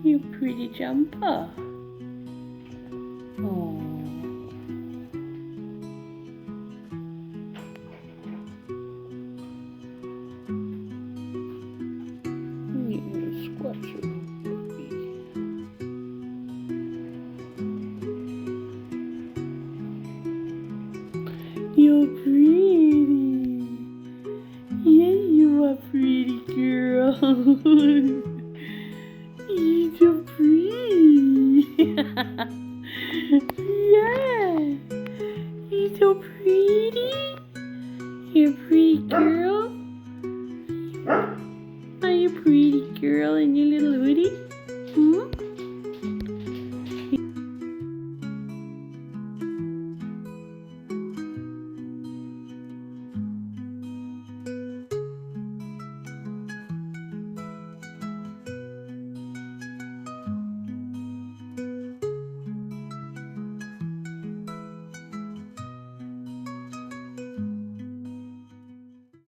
You pretty jumper. Oh. You squatcher baby. You're pretty. Yeah, you are pretty girl. You're so pretty. Yeah. You're so pretty. You're a pretty girl. Are you a pretty girl?